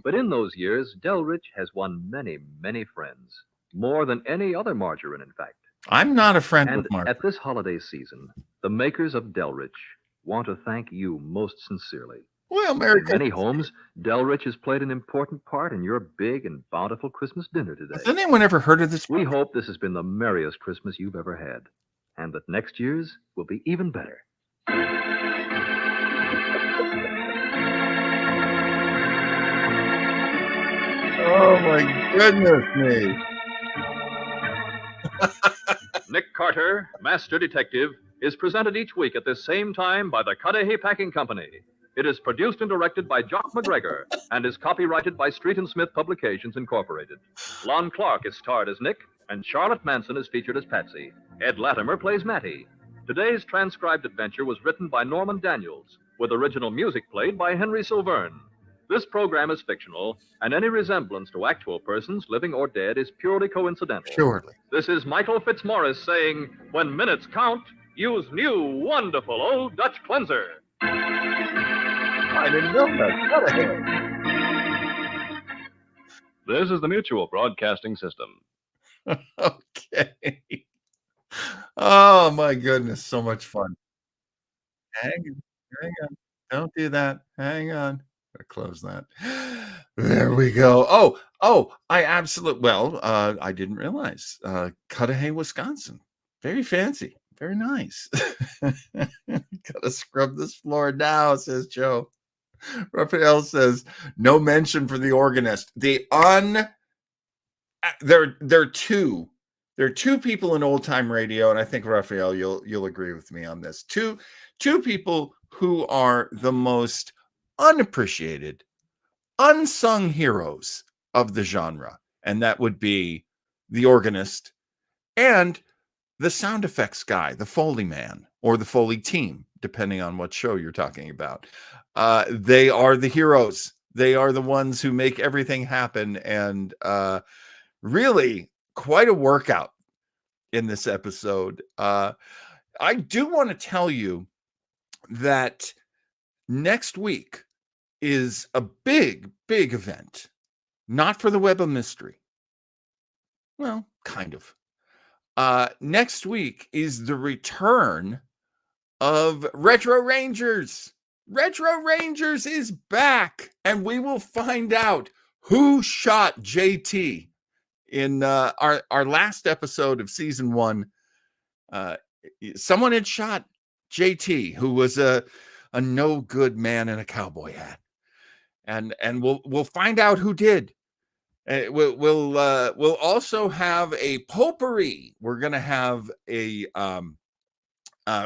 J: But in those years, Delrich has won many, many friends. More than any other margarine, in fact.
A: I'm not a friend
J: And
A: with Mark.
J: at this holiday season, the makers of Delrich want to thank you most sincerely.
A: Well, Merry
J: In many
A: Christmas.
J: homes, Delrich has played an important part in your big and bountiful Christmas dinner today.
A: Has anyone ever heard of this?
J: We hope this has been the merriest Christmas you've ever had, and that next year's will be even better.
A: Oh, my goodness me.
J: Nick Carter, Master Detective, is presented each week at this same time by the Cudahy Packing Company. It is produced and directed by Jock McGregor and is copyrighted by Street and Smith Publications, Incorporated. Lon Clark is starred as Nick, and Charlotte Manson is featured as Patsy. Ed Latimer plays Matty. Today's transcribed adventure was written by Norman Daniels, with original music played by Henry Silverne. This program is fictional, and any resemblance to actual persons, living or dead, is purely coincidental.
A: Surely.
J: This is Michael Fitzmaurice saying, when minutes count, use new, wonderful Old Dutch Cleanser.
A: I didn't know that. Cut ahead.
J: This is the Mutual Broadcasting System.
A: Okay. Oh, my goodness. So much fun. Hang on. Don't do that. Hang on. Gotta close that. There we go. I didn't realize. Cudahy, Wisconsin. Very fancy. Very nice. Gotta scrub this floor now, says Joe. Raphael says, no mention for the organist. There are two people in old time radio, and I think Raphael, you'll agree with me on this. Two people who are the most unappreciated, unsung heroes of the genre, and that would be the organist and the sound effects guy, the Foley man, or the Foley team, depending on what show you're talking about. They are the heroes. They are the ones who make everything happen, and really quite a workout in this episode. I do want to tell you that next week is a big, big event. Not for the Web of Mystery. Well, kind of. Next week is the return of Retro Rangers. Retro Rangers is back, and we will find out who shot JT in our last episode of season 1. Someone had shot JT, who was a no good man in a cowboy hat, and we'll find out who did. We'll also have a potpourri. We're gonna have a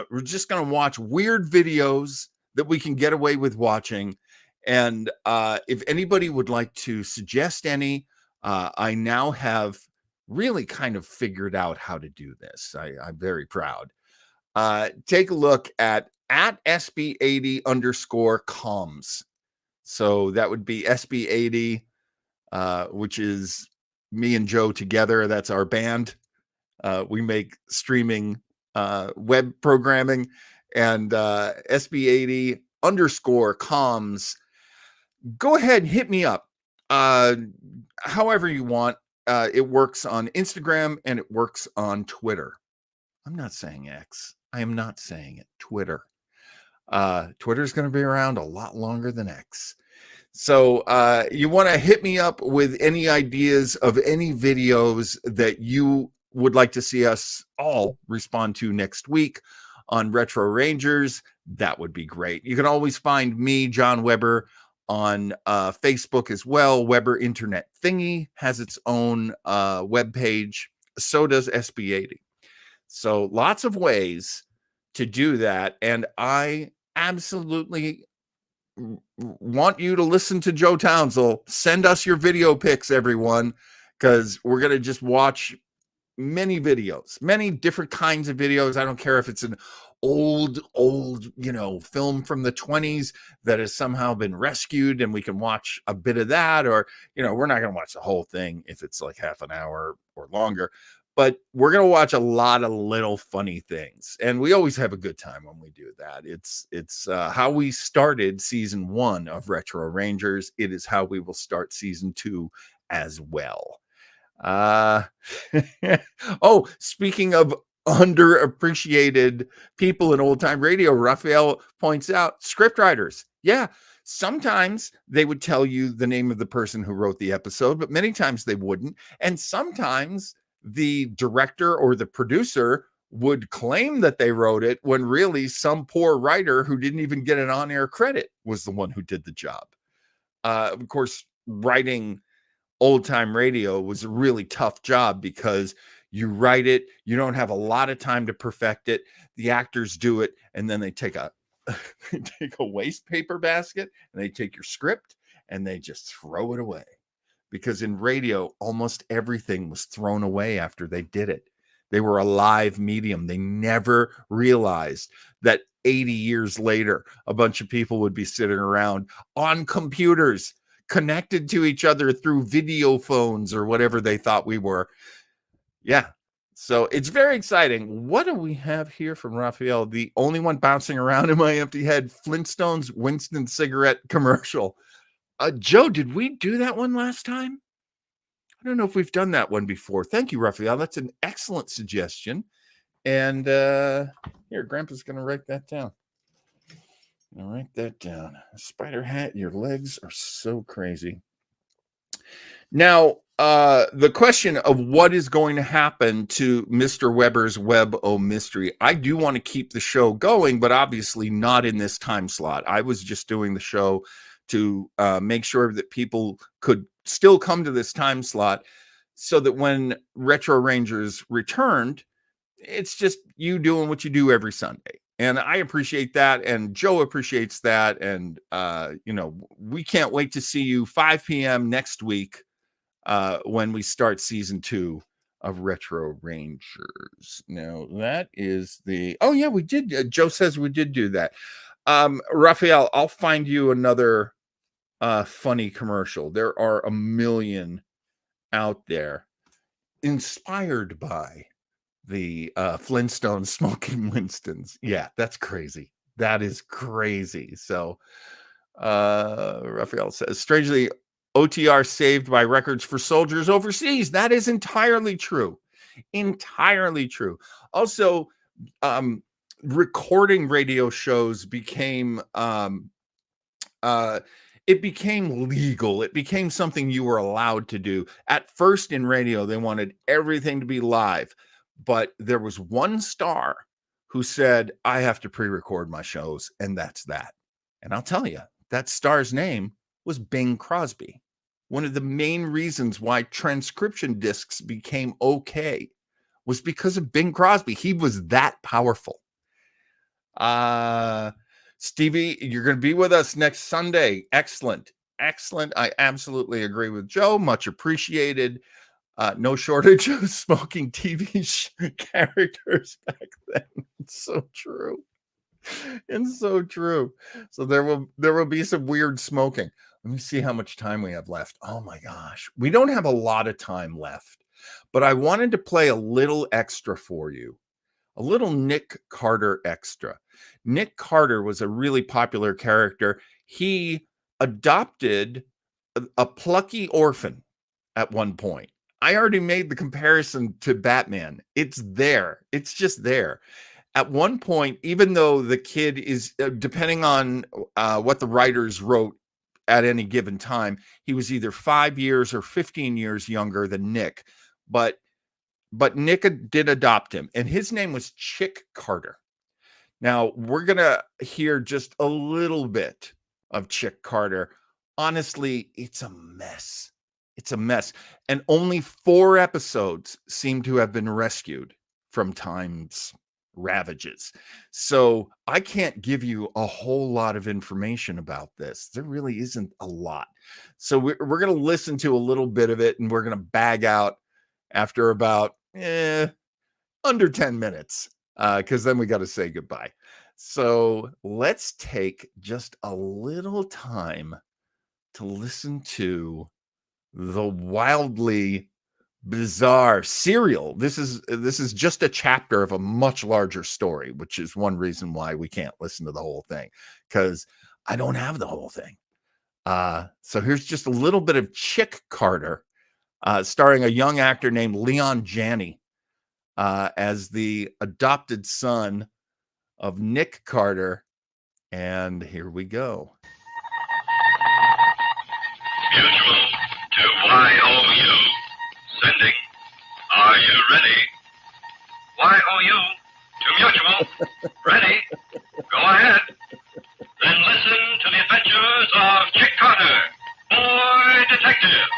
A: we're just gonna watch weird videos that we can get away with watching, and if anybody would like to suggest any, I now have really kind of figured out how to do this. I'm very proud. Take a look at SB80_comms. So that would be SB80. Which is me and Joe together. That's our band. We make streaming web programming, and SB80_comms. Go ahead and hit me up. However you want. It works on Instagram and it works on Twitter. I'm not saying X. I am not saying it. Twitter. Twitter is going to be around a lot longer than X. So you want to hit me up with any ideas of any videos that you would like to see us all respond to next week on Retro Rangers. That would be great. You can always find me, John Weber, on Facebook as well. Weber Internet Thingy has its own webpage. So does SB80. So lots of ways to do that. And I absolutely want you to listen to Joe Townsell. Send us your video pics, everyone, because we're going to just watch many videos, many different kinds of videos. I don't care if it's an old, film from the 20s that has somehow been rescued and we can watch a bit of that, or, we're not going to watch the whole thing if it's like half an hour or longer. But we're going to watch a lot of little funny things. And we always have a good time when we do that. It's how we started season 1 of Retro Rangers. It is how we will start season 2 as well. Speaking of underappreciated people in old time radio, Raphael points out scriptwriters. Yeah. Sometimes they would tell you the name of the person who wrote the episode, but many times they wouldn't. And sometimes the director or the producer would claim that they wrote it when really some poor writer who didn't even get an on-air credit was the one who did the job. Of course, writing old-time radio was a really tough job because you write it, you don't have a lot of time to perfect it, the actors do it, and then they take a they take a waste paper basket and they take your script and they just throw it away. Because in radio, almost everything was thrown away after they did it. They were a live medium. They never realized that 80 years later, a bunch of people would be sitting around on computers connected to each other through video phones or whatever they thought we were. Yeah. So it's very exciting. What do we have here from Raphael? The only one bouncing around in my empty head, Flintstones Winston cigarette commercial. Joe, did we do that one last time? I don't know if we've done that one before. Thank you, Raphael. That's an excellent suggestion. And here, Grandpa's going to write that down. I'll write that down. Spider hat, your legs are so crazy. Now, the question of what is going to happen to Mr. Weber's Web O Mystery. I do want to keep the show going, but obviously not in this time slot. I was just doing the show to make sure that people could still come to this time slot so that when Retro Rangers returned, it's just you doing what you do every Sunday. And I appreciate that. And Joe appreciates that. And, we can't wait to see you 5 p.m. next week when we start season 2 of Retro Rangers. Now, that is oh, yeah, we did. Joe says we did do that. Raphael, I'll find you another funny commercial. There are a million out there inspired by the Flintstones smoking Winstons. Yeah, that's crazy. That is crazy. So Raphael says, strangely, OTR saved by records for soldiers overseas. That is entirely true. Entirely true. Also, recording radio shows became it became legal. It became something you were allowed to do. At first in radio, they wanted everything to be live, but there was one star who said, I have to pre-record my shows, and that's that. And I'll tell you, that star's name was Bing Crosby. One of the main reasons why transcription discs became okay was because of Bing Crosby. He was that powerful. Stevie, you're going to be with us next Sunday. Excellent. Excellent. I absolutely agree with Joe. Much appreciated. No shortage of smoking TV characters back then. It's so true. It's so true. So there will be some weird smoking. Let me see how much time we have left. Oh my gosh. We don't have a lot of time left, but I wanted to play a little extra for you. A little Nick Carter extra. Nick Carter was a really popular character. He adopted a plucky orphan at one point. I already made the comparison to Batman. It's there. It's just there. At one point, even though the kid is, depending on what the writers wrote at any given time, he was either 5 years or 15 years younger than Nick. But Nick did adopt him, and his name was Chick Carter. Now, we're going to hear just a little bit of Chick Carter. Honestly, it's a mess. It's a mess. And only 4 episodes seem to have been rescued from time's ravages. So I can't give you a whole lot of information about this. There really isn't a lot. So we're going to listen to a little bit of it, and we're going to bag out after about under 10 minutes, because then we got to say goodbye. So let's take just a little time to listen to the wildly bizarre serial. This is just a chapter of a much larger story, which is one reason why we can't listen to the whole thing, because I don't have the whole thing. So here's just a little bit of Chick Carter, starring a young actor named Leon Janney as the adopted son of Nick Carter. And here we go.
L: Mutual to YOU. Sending. Are you ready? YOU to Mutual. Ready? Go ahead. Then listen to the adventures of Chick Carter, Boy Detective.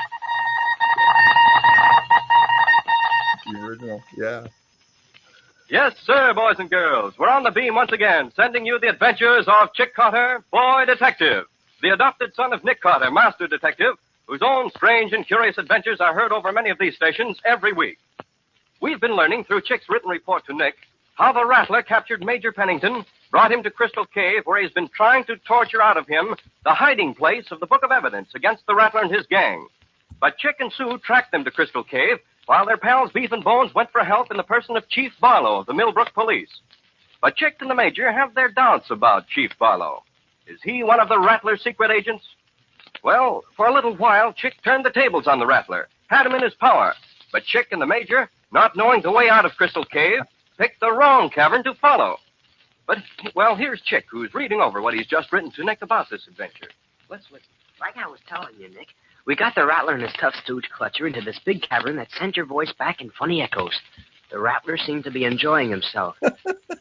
A: The original, yeah.
M: Yes, sir, boys and girls. We're on the beam once again, sending you the adventures of Chick Carter, Boy Detective, the adopted son of Nick Carter, Master Detective, whose own strange and curious adventures are heard over many of these stations every week. We've been learning through Chick's written report to Nick how the Rattler captured Major Pennington, brought him to Crystal Cave, where he's been trying to torture out of him the hiding place of the Book of Evidence against the Rattler and his gang. But Chick and Sue tracked them to Crystal Cave, while their pals Beef and Bones went for help in the person of Chief Barlow of the Millbrook Police. But Chick and the Major have their doubts about Chief Barlow. Is he one of the Rattler's secret agents? Well, for a little while, Chick turned the tables on the Rattler, had him in his power. But Chick and the Major, not knowing the way out of Crystal Cave, picked the wrong cavern to follow. But, well, here's Chick, who's reading over what he's just written to Nick about this adventure.
N: Let's listen. Like I was telling you, Nick, we got the Rattler and his tough stooge Clutcher into this big cavern that sent your voice back in funny echoes. The Rattler seemed to be enjoying himself.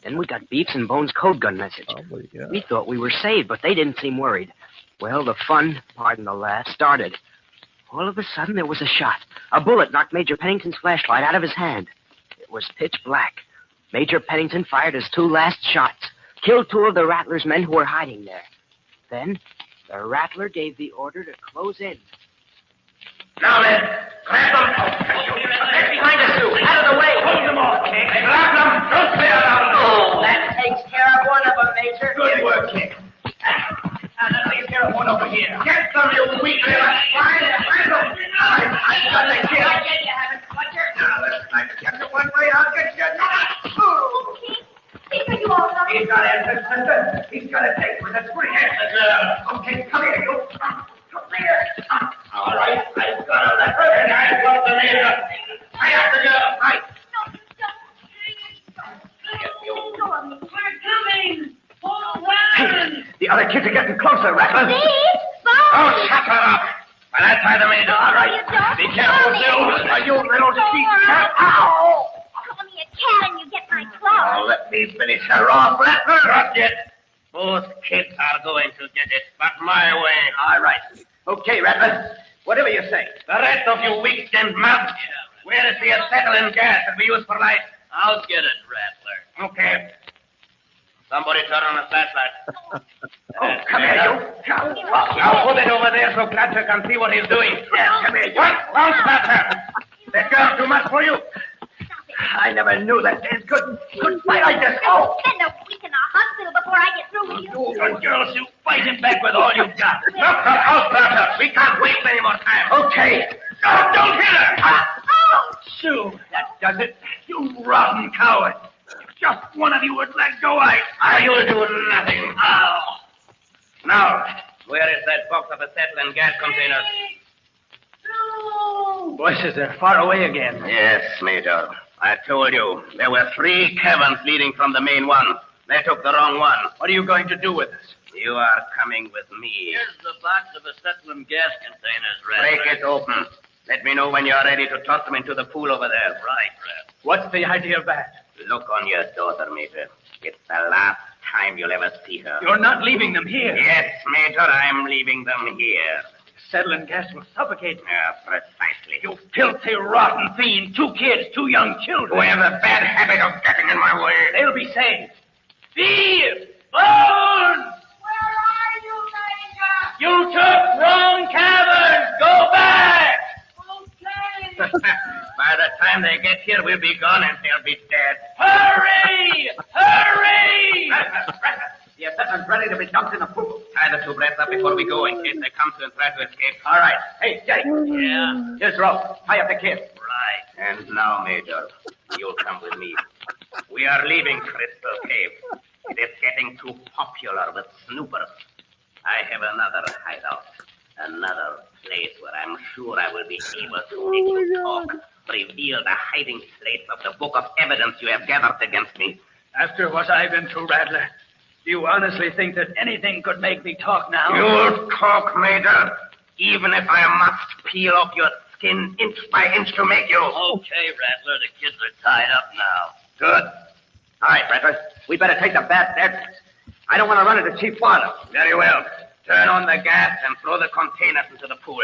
N: Then we got Beef's and Bones' code gun message.
A: Oh, yeah.
N: We thought we were saved, but they didn't seem worried. Well, the fun, pardon the laugh, started. All of a sudden, there was a shot. A bullet knocked Major Pennington's flashlight out of his hand. It was pitch black. Major Pennington fired his 2 last shots, killed 2 of the Rattler's men who were hiding there. Then, the Rattler gave the order to close in.
L: Now then, grab them.
N: Get behind us, Sue. Out of the way.
L: Hold them off, Kick. Grab them. Don't stay around.
N: Oh, that takes care of one of them, Major.
L: Good work, Kick. And then take care of one over here. Get them, you weak little swine. Grab them. I got the kid.
N: I get you, have it, Clutcher.
L: Now, let's try to get you one way. I'll get you another. Oh.
O: Are you all right?
L: He's got it. He's got a tape with a spring the girl. Okay, come here, you. Come here. All right, I've got a leper, and I've got the leader. I have the girl. Right.
O: No, we're coming. Hold on.
L: The other kids are getting closer, Rattler. Oh, shut her up. Well, I'll tie them in. All right. Be careful, Sue. You little cheat cat. Ow!
O: Call me a cat and you get my claws.
L: Oh, let me finish her off, Rattler. Not yet. Both kids are going to get it, but my way. All right. Okay, Rattler. Whatever you say. The rest of you weak-skinned mouths. Where is the acetylene gas that we use for light?
P: I'll get it, Rattler.
L: Okay.
P: Somebody turn on the flashlight.
L: Oh, come here, you. Now put it over there so Clutcher can see what he's doing. Yes, come here, you. What? Don't stop her. That girl's too much for you. I never knew that kids could fight like this. Oh!
O: Spend a week in a hospital before I get through with you.
L: You good girls, you fight him back with all you've got. No, I'll stop her. We can't waste any more time. Okay. No, don't hit her.
O: Oh!
L: Sue, that does it. You rotten coward. If just one of you would let go, I'll do nothing.
P: Ow! Now, where is that box of acetylene gas container?
L: Voices are far away again.
P: Yes, Major. I told you, there were 3 caverns leading from the main one. They took the wrong one.
L: What are you going to do with us?
P: You are coming with me. Here's the box of acetylene gas containers, Rattler.
L: Break
P: it open. Let me know when you're ready to toss them into the pool over there. Right, Rattler.
L: What's the idea of that?
P: Look on your daughter, Major. It's the last time you'll ever see her.
L: You're not leaving them here.
P: Yes, Major, I'm leaving them here.
L: Acetylene gas will suffocate me.
P: Precisely.
L: You filthy, rotten fiend. 2 kids, 2 young children.
P: Who have the bad habit of getting in my way.
L: They'll be saved. Beef! Bones!
O: Where are you, Major?
L: You took wrong caverns. Go back!
O: Okay.
P: By the time they get here, we'll be gone and they'll be dead.
L: Hurry! Hurry!
P: The assassin's ready to be dumped in the pool. Tie the 2 brats up before we go in case they come to and try to escape.
L: All right. Hey, Jake.
P: Yeah?
L: Here's rope. Tie up the kid.
P: Right. And now, Major, you'll come with me. We are leaving Crystal Cave. It is getting too popular with snoopers. I have another hideout. Another place where I'm sure I will be able to make you talk. Reveal the hiding place of the book of evidence you have gathered against me.
L: After what I've been through, Rattler, do you honestly think that anything could make me talk now?
P: You'll talk, Major, even if I must peel off your skin inch by inch to make you. Okay, Rattler, the kids are tied up now.
L: Good. All right, Rattler, we better take the bat there. I don't want to run into Chief Barlow.
P: Very well. Turn on the gas and throw the containers into the pool.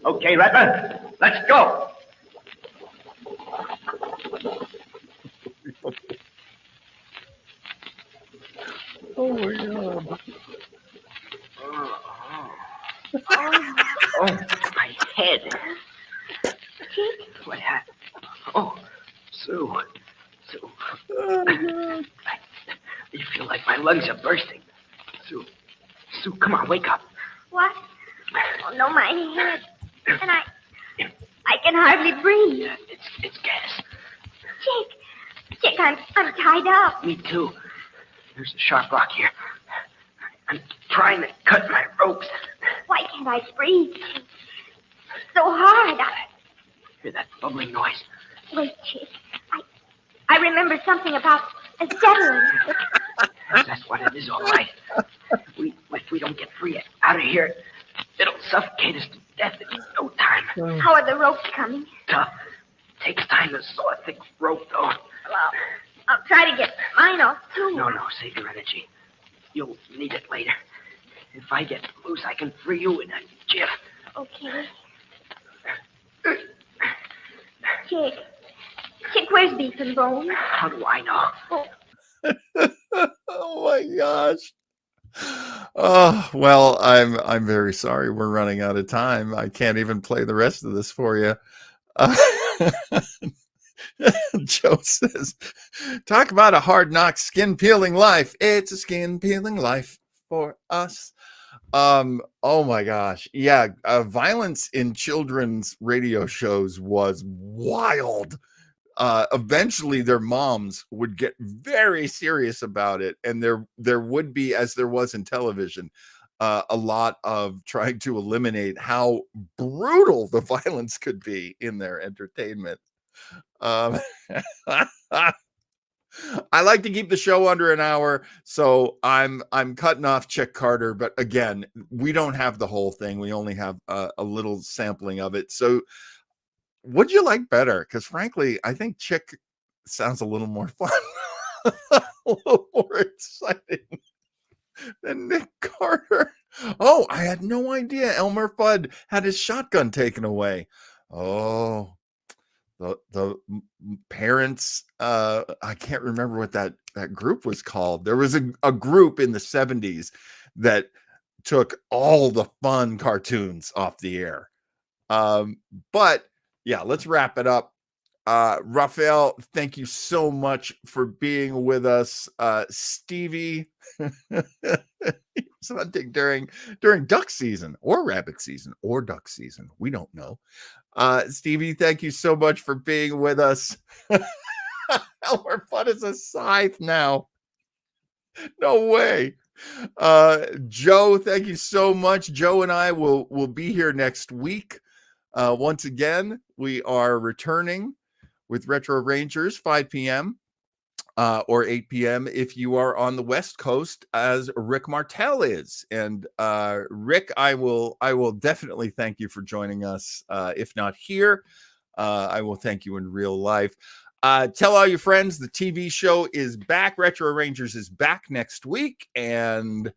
L: Okay, Rattler. Let's go.
A: Oh my God.
N: Oh, my head. What happened? Oh, Sue. Sue.
A: Oh, God.
N: I feel like my lungs are bursting. Sue. Sue, come on, wake up.
O: What? Oh, no, my head. And I can hardly breathe.
N: It's gas.
O: Chick, I'm tied up.
N: Me too. There's a sharp rock here. I'm trying to cut my ropes.
O: Why can't I breathe? It's so hard.
N: Hear that bubbling noise?
O: Wait, Chick. I remember something about acetylene.
N: That's what it is, all right. If we don't get free out of here, it'll suffocate us to death in no time.
O: How are the ropes coming?
N: Tough. Takes time to saw a thick rope, though.
O: Well, I'll try to get mine off, too.
N: No, save your energy. You'll need it later. If I get loose, I can free you in a jiff.
O: Okay. Chick, where's Beef and Bone?
N: How do I know?
A: Oh my gosh. Oh, well, I'm very sorry. We're running out of time. I can't even play the rest of this for you. Joe says, talk about a hard knock, skin peeling life. It's a skin peeling life for us. Oh my gosh. Yeah. Violence in children's radio shows was wild. Eventually their moms would get very serious about it. And there would be, as there was in television, a lot of trying to eliminate how brutal the violence could be in their entertainment. I like to keep the show under an hour, so I'm cutting off Chick Carter. But again, we don't have the whole thing. We only have a little sampling of it. So would you like better? Because frankly, I think Chick sounds a little more fun, a little more exciting than Nick Carter. Oh, I had no idea Elmer Fudd had his shotgun taken away. Oh, the parents, I can't remember what that group was called. There was a group in the 70s that took all the fun cartoons off the air. But yeah, let's wrap it up. Raphael, thank you so much for being with us. Stevie, hunting during duck season or rabbit season or duck season. We don't know. Stevie, thank you so much for being with us. Elmer Fudd is a scythe now. No way. Joe, thank you so much. Joe and I will be here next week. Once again, we are returning with Retro Rangers, 5 p.m. Or 8 p.m. if you are on the West Coast, as Rick Martel is. And Rick, I will definitely thank you for joining us. If not here, I will thank you in real life. Tell all your friends the TV show is back. Retro Rangers is back next week, and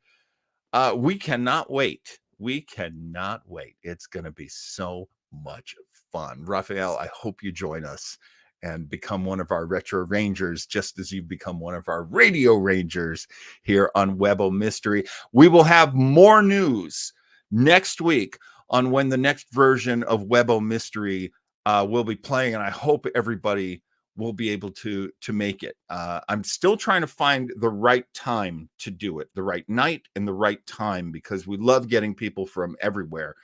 A: we cannot wait. We cannot wait. It's going to be so much fun. Raphael, I hope you join us and become one of our Retro Rangers, just as you've become one of our Radio Rangers here on Webo Mystery. We will have more news next week on when the next version of Webo Mystery will be playing, and I hope everybody will be able to make it. I'm still trying to find the right time to do it, the right night and the right time, because we love getting people from everywhere,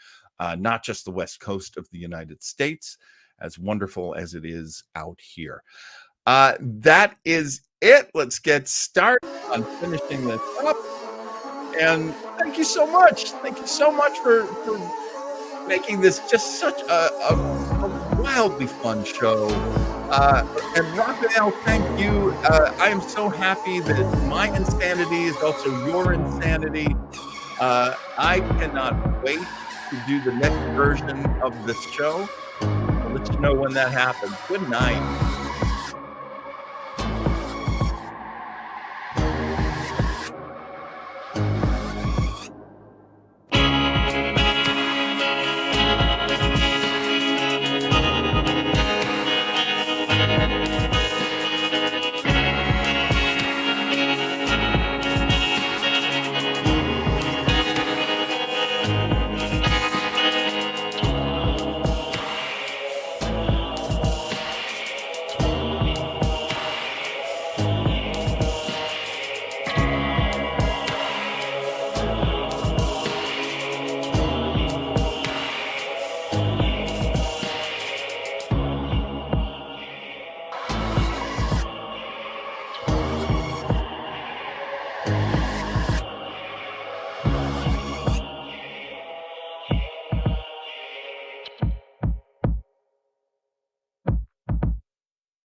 A: not just the West Coast of the United States, as wonderful as it is out here. That is it. Let's get started on finishing this up. And thank you so much. Thank you so much for making this just such a wildly fun show. And Raphael, thank you. I am so happy that my insanity is also your insanity. I cannot wait to do the next version of this show. I'll let you know when that happens. Good night.